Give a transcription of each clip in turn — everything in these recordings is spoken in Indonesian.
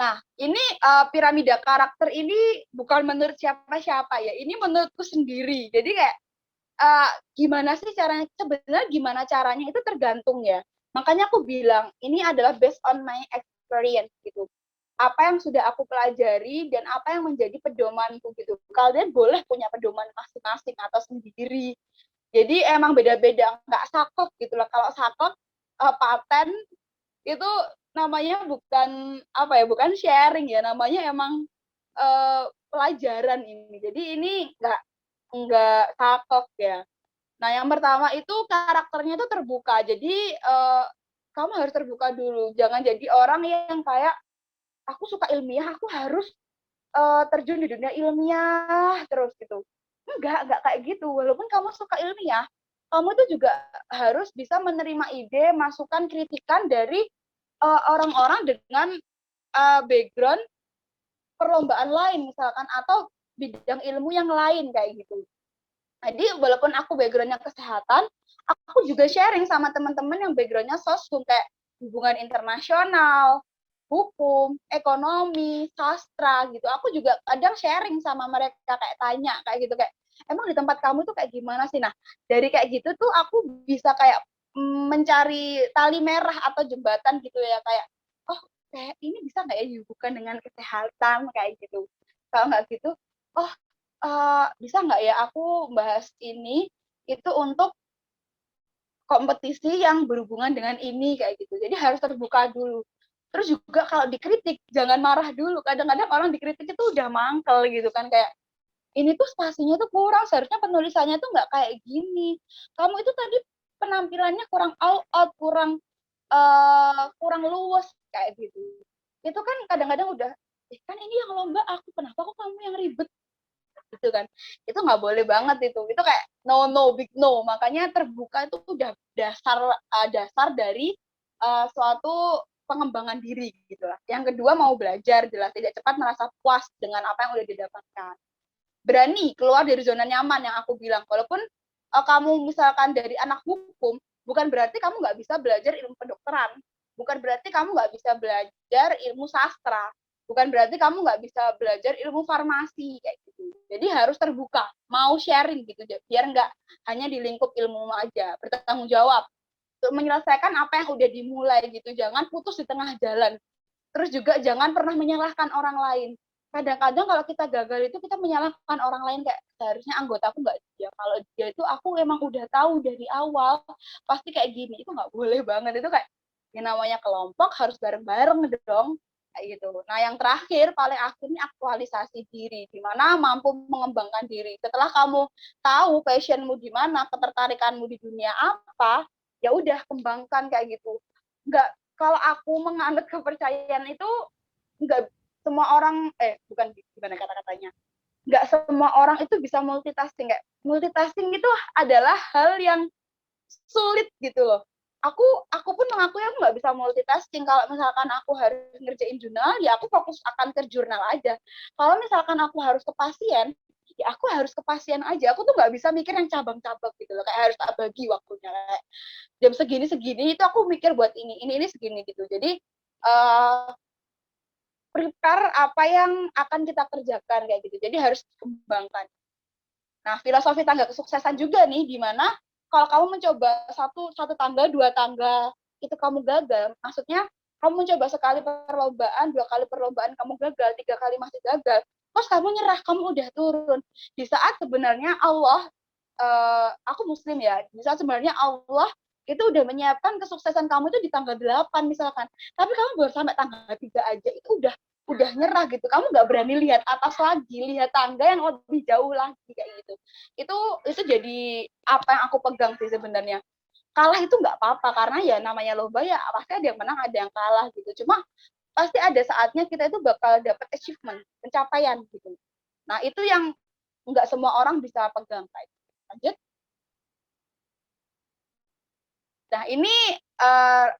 Nah, ini piramida karakter ini bukan menurut siapa-siapa ya. Ini menurutku sendiri. Jadi kayak gimana sih caranya? Sebenarnya gimana caranya itu tergantung ya. Makanya aku bilang ini adalah based on my experience gitu. Apa yang sudah aku pelajari dan apa yang menjadi pedomanku gitu. Kalian boleh punya pedoman masing-masing atau sendiri. Jadi emang beda-beda, nggak sakop gitu lah. Kalau sakop paten itu namanya bukan apa ya, bukan sharing ya, namanya emang pelajaran ini. Jadi ini nggak sakop ya. Nah, yang pertama itu karakternya itu terbuka. Jadi kamu harus terbuka dulu. Jangan jadi orang yang kayak aku suka ilmiah, aku harus terjun di dunia ilmiah terus gitu. Enggak kayak gitu. Walaupun kamu suka ilmiah, kamu itu juga harus bisa menerima ide, masukan, kritikan dari orang-orang dengan background perlombaan lain misalkan atau bidang ilmu yang lain kayak gitu. Jadi walaupun aku backgroundnya kesehatan, aku juga sharing sama teman-teman yang backgroundnya sosum kayak hubungan internasional, hukum, ekonomi, sastra gitu. Aku juga kadang sharing sama mereka kayak tanya kayak gitu kayak emang di tempat kamu tuh kayak gimana sih? Nah, dari kayak gitu tuh aku bisa kayak mencari tali merah atau jembatan gitu ya kayak oh kayak ini bisa nggak ya dihubungkan dengan kesehatan kayak gitu. Kalau nggak gitu, oh bisa nggak ya aku bahas ini itu untuk kompetisi yang berhubungan dengan ini kayak gitu. Jadi harus terbuka dulu. Terus juga kalau dikritik jangan marah dulu. Kadang-kadang orang dikritik itu udah mangkel gitu kan kayak ini tuh spasinya tuh kurang, seharusnya penulisannya tuh nggak kayak gini. Kamu itu tadi penampilannya kurang all out, kurang kurang luwes kayak gitu. Itu kan kadang-kadang udah kan ini yang lomba aku, kenapa kok kamu yang ribet gitu kan, itu nggak boleh banget. Itu kayak no no big no. Makanya terbuka itu udah dasar dari suatu pengembangan diri gitu lah. Yang kedua mau belajar, jelas tidak cepat merasa puas dengan apa yang udah didapatkan, berani keluar dari zona nyaman yang aku bilang. Walaupun kamu misalkan dari anak hukum, bukan berarti kamu nggak bisa belajar ilmu kedokteran, bukan berarti kamu nggak bisa belajar ilmu sastra, bukan berarti kamu nggak bisa belajar ilmu farmasi kayak gitu. Jadi harus terbuka, mau sharing gitu, biar nggak hanya di lingkup ilmu aja, bertanggung jawab untuk menyelesaikan apa yang udah dimulai gitu. Jangan putus di tengah jalan. Terus juga jangan pernah menyalahkan orang lain. Kadang-kadang kalau kita gagal itu kita menyalahkan orang lain kayak seharusnya anggota aku nggak dia. Kalau dia itu aku emang udah tahu dari awal pasti kayak gini. Itu nggak boleh banget. Itu kayak yang namanya kelompok harus bareng-bareng dong kayak gitu. Nah yang terakhir paling akhirnya aktualisasi diri, di mana mampu mengembangkan diri. Setelah kamu tahu passionmu di mana, ketertarikanmu di dunia apa, ya udah kembangkan kayak gitu. Nggak, kalau aku menganut kepercayaan itu nggak semua orang bukan gimana kata-katanya, nggak semua orang itu bisa multitasking. Kayak multitasking itu adalah hal yang sulit gitu loh. Aku pun mengakui aku nggak bisa multitasking. Kalau misalkan aku harus ngerjain jurnal, ya aku fokus akan ke jurnal aja. Kalau misalkan aku harus ke pasien, ya aku harus ke pasien aja. Aku tuh nggak bisa mikir yang cabang-cabang gitu loh. Kayak harus tak bagi waktunya. Kayak jam segini segini itu aku mikir buat ini segini gitu. Jadi uh, prepare apa yang akan kita kerjakan kayak gitu. Jadi harus dikembangkan. Nah, filosofi tangga kesuksesan juga nih, di mana kalau kamu mencoba satu tangga, dua tangga itu kamu gagal, maksudnya kamu mencoba sekali perlombaan, dua kali perlombaan kamu gagal, tiga kali masih gagal, terus kamu nyerah, kamu udah turun. Di saat sebenarnya Allah, aku muslim ya, di saat sebenarnya Allah itu udah menyiapkan kesuksesan kamu itu di tanggal 8 misalkan, tapi kamu baru sampai tanggal 3 aja, itu udah nyerah gitu. Kamu nggak berani lihat atas lagi, lihat tangga yang lebih jauh lagi kayak gitu. Itu jadi apa yang aku pegang sih sebenarnya. Kalah itu nggak apa-apa karena ya namanya lomba ya pasti ada yang menang ada yang kalah gitu. Cuma pasti ada saatnya kita itu bakal dapat achievement, pencapaian gitu. Nah itu yang nggak semua orang bisa pegang kayak gitu. Lanjut. Nah ini uh,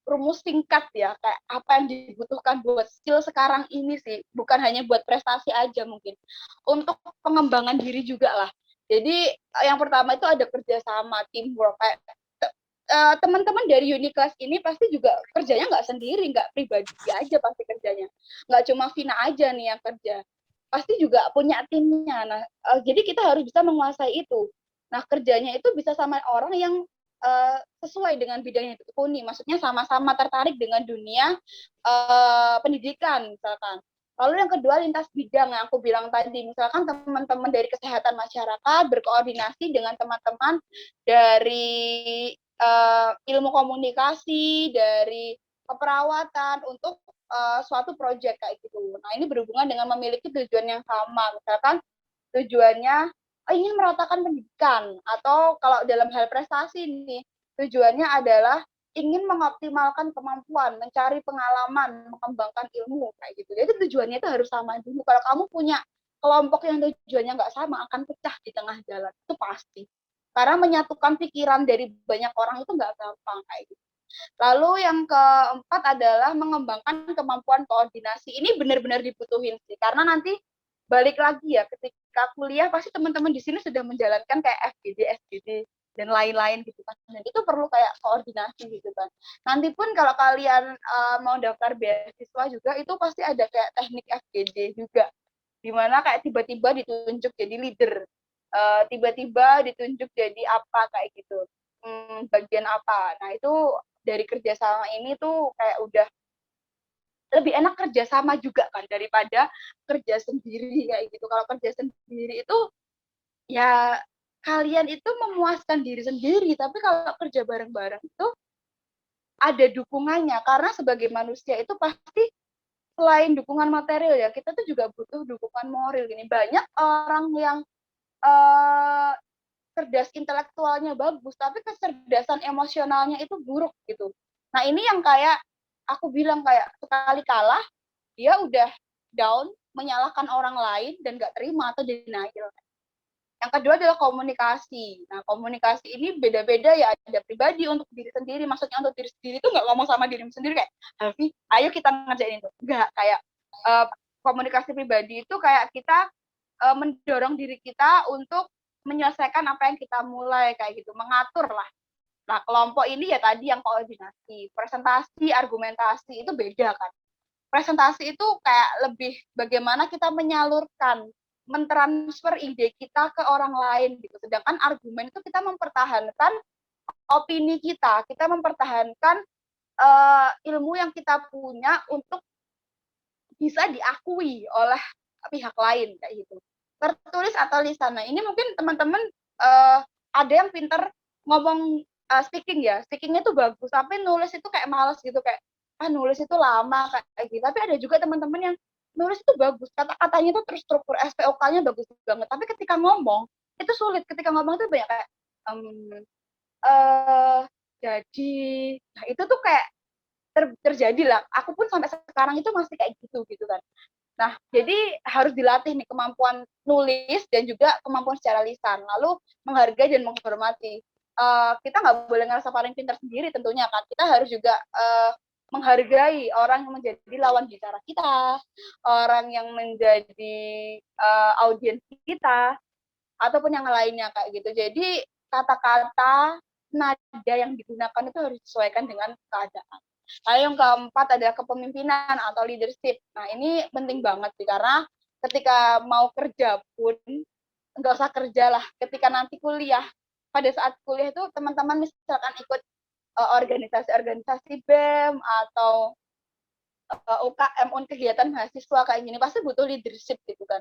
rumus singkat ya, kayak apa yang dibutuhkan buat skill sekarang ini sih, bukan hanya buat prestasi aja mungkin, untuk pengembangan diri juga lah. Jadi yang pertama itu ada kerjasama, teamwork, kayak teman-teman dari Uniclass ini pasti juga kerjanya nggak sendiri, nggak pribadi aja pasti kerjanya. Nggak cuma Vina aja nih yang kerja. Pasti juga punya timnya. Nah, jadi kita harus bisa menguasai itu. Nah, kerjanya itu bisa sama orang yang sesuai dengan bidang yang ditekuni. Maksudnya sama-sama tertarik dengan dunia pendidikan, misalkan. Lalu yang kedua lintas bidang yang aku bilang tadi, misalkan teman-teman dari kesehatan masyarakat berkoordinasi dengan teman-teman dari ilmu komunikasi, dari keperawatan untuk suatu proyek kayak gitu. Nah, ini berhubungan dengan memiliki tujuan yang sama. Misalkan tujuannya ingin meratakan pendidikan, atau kalau dalam hal prestasi nih, tujuannya adalah ingin mengoptimalkan kemampuan, mencari pengalaman, mengembangkan ilmu kayak gitu. Jadi tujuannya itu harus sama dulu. Kalau kamu punya kelompok yang tujuannya nggak sama, akan pecah di tengah jalan, itu pasti. Karena menyatukan pikiran dari banyak orang itu nggak gampang kayak gitu. Lalu yang keempat adalah mengembangkan kemampuan koordinasi. Ini benar-benar dibutuhin sih, karena nanti balik lagi ya, ketika kuliah pasti teman-teman di sini sudah menjalankan kayak FGD, SGD, dan lain-lain gitu kan. Dan itu perlu kayak koordinasi gitu kan. Nanti pun kalau kalian mau daftar beasiswa juga, itu pasti ada kayak teknik FGD juga. Dimana kayak tiba-tiba ditunjuk jadi leader, tiba-tiba ditunjuk jadi apa kayak gitu, bagian apa. Nah itu dari kerjasama ini tuh kayak udah lebih enak kerjasama juga kan daripada kerja sendiri kayak gitu. Kalau kerja sendiri itu ya kalian itu memuaskan diri sendiri, tapi kalau kerja bareng-bareng itu ada dukungannya, karena sebagai manusia itu pasti selain dukungan material ya, kita tuh juga butuh dukungan moral gini. Banyak orang yang uh, cerdas intelektualnya bagus, tapi kecerdasan emosionalnya itu buruk gitu. Nah ini yang kayak aku bilang, kayak sekali kalah dia udah down, menyalahkan orang lain dan gak terima atau denial. Yang kedua adalah komunikasi. Nah komunikasi ini beda-beda ya, ada pribadi untuk diri sendiri. Maksudnya untuk diri sendiri itu nggak ngomong sama diri sendiri kayak, Alfi, ayo kita ngerjain itu. Nggak, kayak komunikasi pribadi itu kayak kita mendorong diri kita untuk menyelesaikan apa yang kita mulai kayak gitu, mengatur lah. Nah, kelompok ini ya tadi yang koordinasi, presentasi, argumentasi itu beda kan. Presentasi itu kayak lebih bagaimana kita menyalurkan, mentransfer ide kita ke orang lain gitu. Sedangkan argumen itu kita mempertahankan opini kita mempertahankan ilmu yang kita punya untuk bisa diakui oleh pihak lain kayak gitu. Tertulis atau lisan. Nah, ini mungkin teman-teman ada yang pinter ngomong speaking ya, speakingnya tuh bagus, tapi nulis itu kayak malas gitu, kayak nulis itu lama kayak gitu. Tapi ada juga teman-teman yang nulis itu bagus, kata-katanya itu terstruktur, SPOK-nya bagus banget, tapi ketika ngomong itu sulit. Ketika ngomong itu banyak kayak uh, jadi, nah itu tuh kayak terjadi lah. Aku pun sampai sekarang itu masih kayak gitu kan. Nah, jadi harus dilatih nih kemampuan nulis dan juga kemampuan secara lisan. Lalu menghargai dan menghormati. Kita nggak boleh ngerasa paling pintar sendiri tentunya kan. Kita harus juga menghargai orang yang menjadi lawan bicara kita, orang yang menjadi audiens kita, ataupun yang lainnya kayak gitu. Jadi kata-kata, nada yang digunakan itu harus disesuaikan dengan keadaan. Lalu yang keempat adalah kepemimpinan atau leadership. Nah ini penting banget sih, karena ketika mau kerja pun nggak usah kerja lah. Ketika nanti kuliah, pada saat kuliah itu teman-teman misalkan ikut organisasi-organisasi BEM atau UKM, kegiatan mahasiswa kayak gini, pasti butuh leadership gitu kan.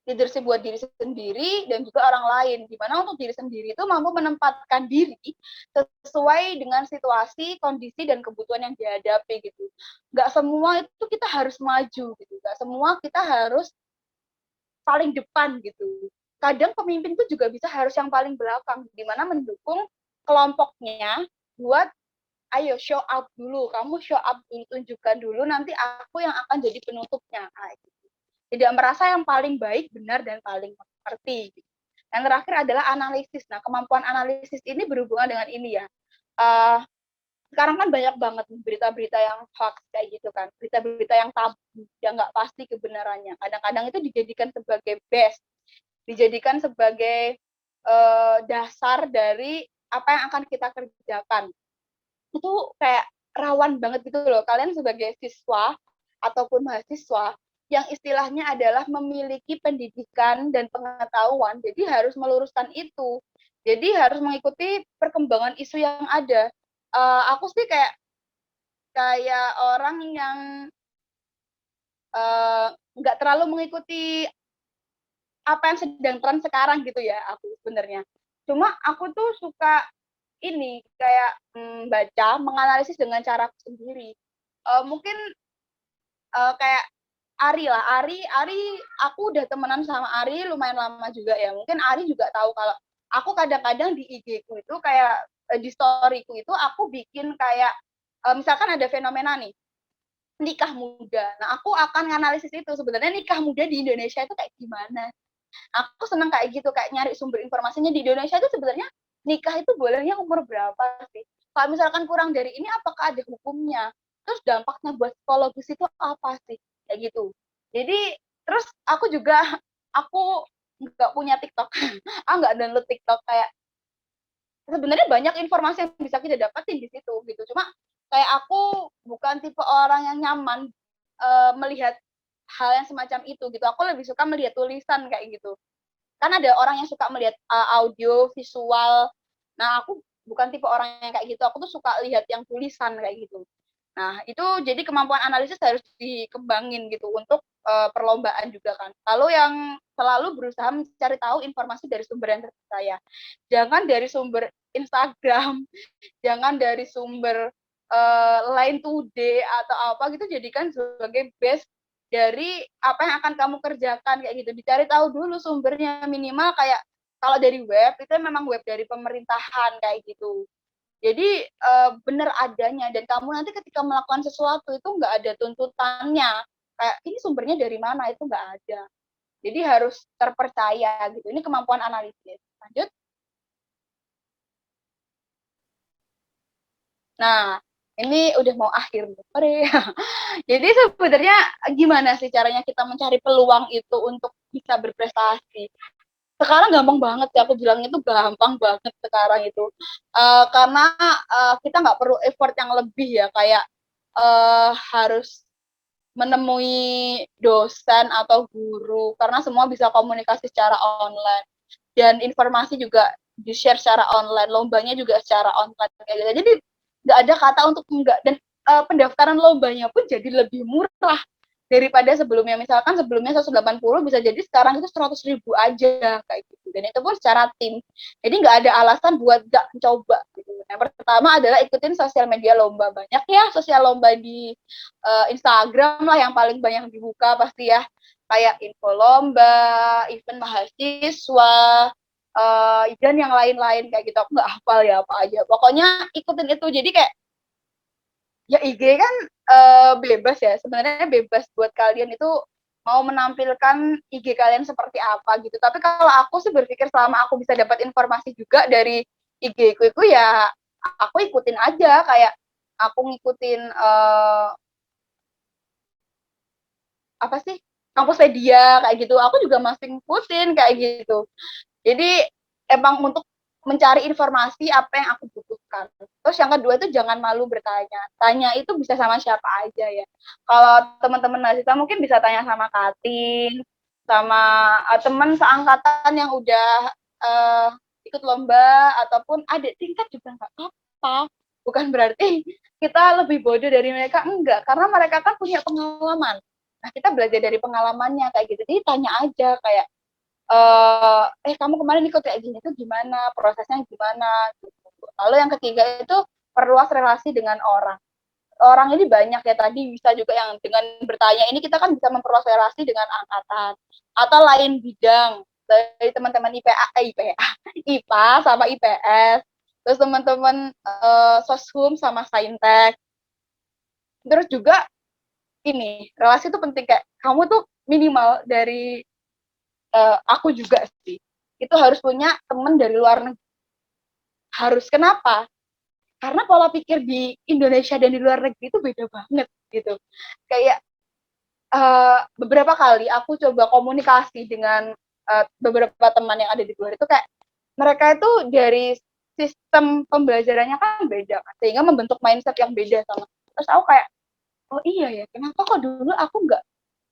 Leadership buat diri sendiri dan juga orang lain. Gimana untuk diri sendiri itu mampu menempatkan diri sesuai dengan situasi, kondisi, dan kebutuhan yang dihadapi gitu. Nggak semua itu kita harus maju gitu. Nggak semua kita harus paling depan gitu. Kadang pemimpin itu juga bisa harus yang paling belakang, dimana mendukung kelompoknya buat ayo show up dulu, kamu show up dulu, tunjukkan dulu, nanti aku yang akan jadi penutupnya. Tidak merasa yang paling baik, benar, dan paling mengerti. Yang terakhir adalah analisis. Nah, kemampuan analisis ini berhubungan dengan ini ya. Sekarang kan banyak banget berita-berita yang hoax kayak gitu kan, berita-berita yang tabu, yang nggak pasti kebenarannya. Kadang-kadang itu dijadikan sebagai base, dijadikan sebagai dasar dari apa yang akan kita kerjakan. itu kayak rawan banget gitu loh. Kalian sebagai siswa ataupun mahasiswa yang istilahnya adalah memiliki pendidikan dan pengetahuan, jadi harus meluruskan itu. Jadi harus mengikuti perkembangan isu yang ada. Aku sih kayak kayak orang yang nggak terlalu mengikuti apa yang sedang tren sekarang gitu ya aku sebenarnya. Cuma aku tuh suka ini kayak baca, menganalisis dengan cara sendiri. Mungkin kayak Ari lah, Ari, aku udah temenan sama Ari lumayan lama juga ya. Mungkin Ari juga tahu kalau aku kadang-kadang di IG ku itu kayak di story-ku itu aku bikin kayak misalkan ada fenomena nih nikah muda. Nah, aku akan analisis itu sebenarnya nikah muda di Indonesia itu kayak gimana. Aku seneng kayak gitu, kayak nyari sumber informasinya di Indonesia itu sebenarnya nikah itu bolehnya umur berapa sih? Kalau misalkan kurang dari ini apakah ada hukumnya? Terus dampaknya buat psikologis itu apa sih? Kayak gitu. Jadi terus aku juga aku nggak punya TikTok, aku nggak download TikTok kayak sebenarnya banyak informasi yang bisa kita dapetin di situ gitu. Cuma kayak aku bukan tipe orang yang nyaman melihat hal yang semacam itu gitu. Aku lebih suka melihat tulisan kayak gitu. Kan ada orang yang suka melihat audio, visual. Nah, aku bukan tipe orang yang kayak gitu. Aku tuh suka lihat yang tulisan kayak gitu. Nah, itu jadi kemampuan analisis harus dikembangin gitu untuk perlombaan juga kan. Lalu yang selalu berusaha mencari tahu informasi dari sumber yang terpercaya. Jangan dari sumber Instagram, jangan dari sumber Line Today atau apa gitu jadikan sebagai base dari apa yang akan kamu kerjakan kayak gitu. Dicari tahu dulu sumbernya minimal kayak kalau dari web itu memang web dari pemerintahan kayak gitu. Jadi benar adanya dan kamu nanti ketika melakukan sesuatu itu nggak ada tuntutannya. Kayak ini sumbernya dari mana itu nggak ada. Jadi harus terpercaya gitu. Ini kemampuan analisis. Lanjut. Nah, ini udah mau akhir nih. Jadi sebenarnya gimana sih caranya kita mencari peluang itu untuk bisa berprestasi? Sekarang gampang banget ya, aku bilang itu gampang banget sekarang itu. Karena kita nggak perlu effort yang lebih ya, kayak harus menemui dosen atau guru, karena semua bisa komunikasi secara online. Dan informasi juga di-share secara online, lombanya juga secara online. Kayak gitu. Jadi nggak ada kata untuk enggak. Dan pendaftaran lombanya pun jadi lebih murah daripada sebelumnya. Misalkan sebelumnya 180 bisa jadi sekarang itu 100.000 aja kayak gitu. Dan itu pun secara tim. Jadi nggak ada alasan buat nggak mencoba gitu. Yang pertama adalah ikutin sosial media lomba. Banyak ya sosial lomba di Instagram lah yang paling banyak dibuka pasti ya. Kayak info lomba, event mahasiswa, dan yang lain-lain kayak gitu. Aku nggak hafal ya apa aja. Pokoknya ikutin itu. Jadi kayak ya IG kan bebas ya, sebenarnya bebas buat kalian itu mau menampilkan IG kalian seperti apa gitu. Tapi kalau aku sih berpikir selama aku bisa dapat informasi juga dari IG ku itu ya aku ikutin aja kayak aku ngikutin apa sih Kampuspedia kayak gitu. Aku juga masih ngikutin kayak gitu. Jadi emang untuk mencari informasi apa yang aku butuhkan. Terus yang kedua itu jangan malu bertanya. Tanya itu bisa sama siapa aja ya. Kalau teman-teman mahasiswa mungkin bisa tanya sama Kating, sama teman seangkatan yang udah uh, ikut lomba ataupun adik tingkat juga nggak apa-apa. Bukan berarti kita lebih bodoh dari mereka, enggak. Karena mereka kan punya pengalaman. Nah, kita belajar dari pengalamannya kayak gitu. Jadi tanya aja kayak kamu kemarin ikut kayak gini tuh gimana, prosesnya gimana gitu. Lalu yang ketiga itu perluas relasi dengan orang. Orang ini banyak ya tadi bisa juga yang dengan bertanya ini kita kan bisa memperluas relasi dengan angkatan atau lain bidang dari teman-teman IPA sama IPS, terus teman-teman soshum sama saintek. Terus juga ini relasi itu penting kayak kamu tuh minimal dari aku juga sih itu harus punya temen dari luar negeri. Harus kenapa? Karena pola pikir di Indonesia dan di luar negeri itu beda banget gitu. Kayak beberapa kali aku coba komunikasi dengan beberapa teman yang ada di luar itu kayak mereka itu dari sistem pembelajarannya kan beda kan, sehingga membentuk mindset yang beda sama. Terus aku kayak, oh iya ya, kenapa kok dulu aku nggak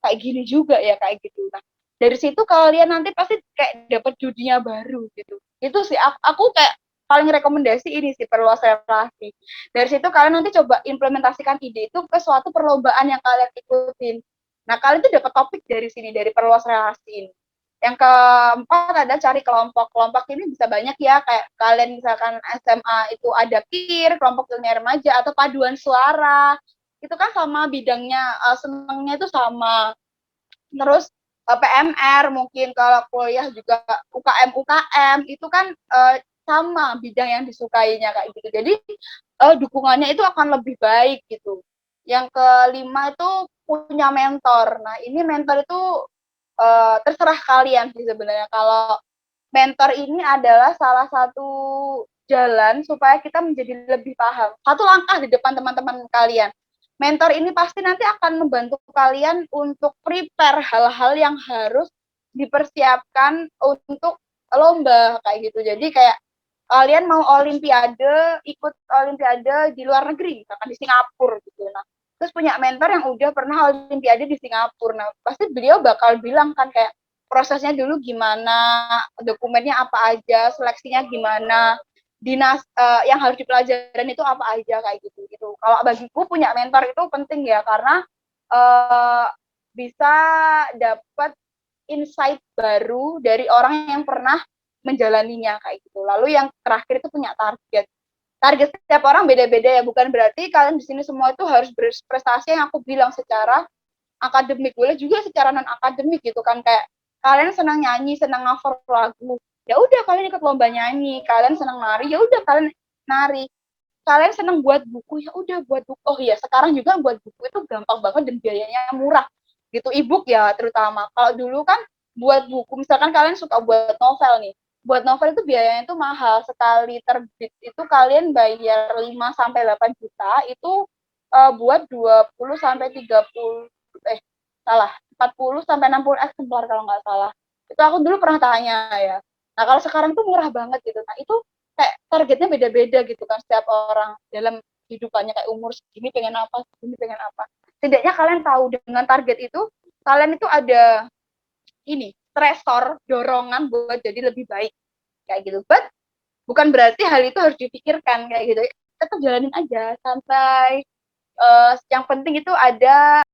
kayak gini juga ya kayak gitu. Nah, dari situ kalian nanti pasti kayak dapat dunia baru gitu. Itu sih aku kayak paling rekomendasi ini sih, perluas relasi. Dari situ kalian nanti coba implementasikan ide itu ke suatu perlombaan yang kalian ikutin. Nah, kalian tuh dapat topik dari sini, dari perluas relasi ini. Yang keempat ada cari kelompok. Kelompok ini bisa banyak ya, kayak kalian misalkan SMA itu ada KIR, kelompok ilmiah remaja, atau paduan suara. Itu kan sama bidangnya, senangnya itu sama. Terus PMR mungkin kalau kuliah juga UKM itu kan sama bidang yang disukainya kayak gitu. Jadi dukungannya itu akan lebih baik gitu. Yang kelima itu punya mentor. Nah, ini mentor itu terserah kalian sih sebenarnya. Kalau mentor ini adalah salah satu jalan supaya kita menjadi lebih paham. Satu langkah di depan teman-teman kalian. Mentor ini pasti nanti akan membantu kalian untuk prepare hal-hal yang harus dipersiapkan untuk lomba kayak gitu. Jadi kayak kalian mau olimpiade, ikut olimpiade di luar negeri, misalkan di Singapura gitu. Nah, terus punya mentor yang udah pernah olimpiade di Singapura. Nah, pasti beliau bakal bilang kan kayak prosesnya dulu gimana, dokumennya apa aja, seleksinya gimana, dinas yang harus dipelajarin itu apa aja kayak gitu. Kalau bagiku punya mentor itu penting ya, karena uh, bisa dapat insight baru dari orang yang pernah menjalaninya kayak gitu. Lalu yang terakhir itu punya target. Target setiap orang beda-beda ya, bukan berarti kalian di sini semua itu harus berprestasi yang aku bilang secara akademik, boleh juga secara non akademik gitu kan, kayak kalian senang nyanyi, senang cover lagu, ya udah kalian ikut lomba nyanyi. Kalian senang nari, ya udah kalian nari. Kalian senang buat buku, ya udah buat buku. Oh iya, sekarang juga buat buku itu gampang banget dan biayanya murah gitu, ebook ya terutama. Kalau dulu kan buat buku, misalkan kalian suka buat novel nih, buat novel itu biayanya itu mahal. Sekali terbit itu kalian bayar 5 sampai 8 juta itu buat 20 sampai 30 salah 40 sampai 60 eksemplar kalau nggak salah. Itu aku dulu pernah tanya ya. Nah, kalau sekarang tuh murah banget gitu. Nah, itu kayak targetnya beda-beda gitu kan setiap orang dalam hidupannya, kayak umur segini pengen apa, segini pengen apa. Setidaknya kalian tahu dengan target itu, kalian itu ada ini, stresor, dorongan buat jadi lebih baik kayak gitu. But bukan berarti hal itu harus dipikirkan kayak gitu. Tetap jalanin aja santai. Yang penting itu ada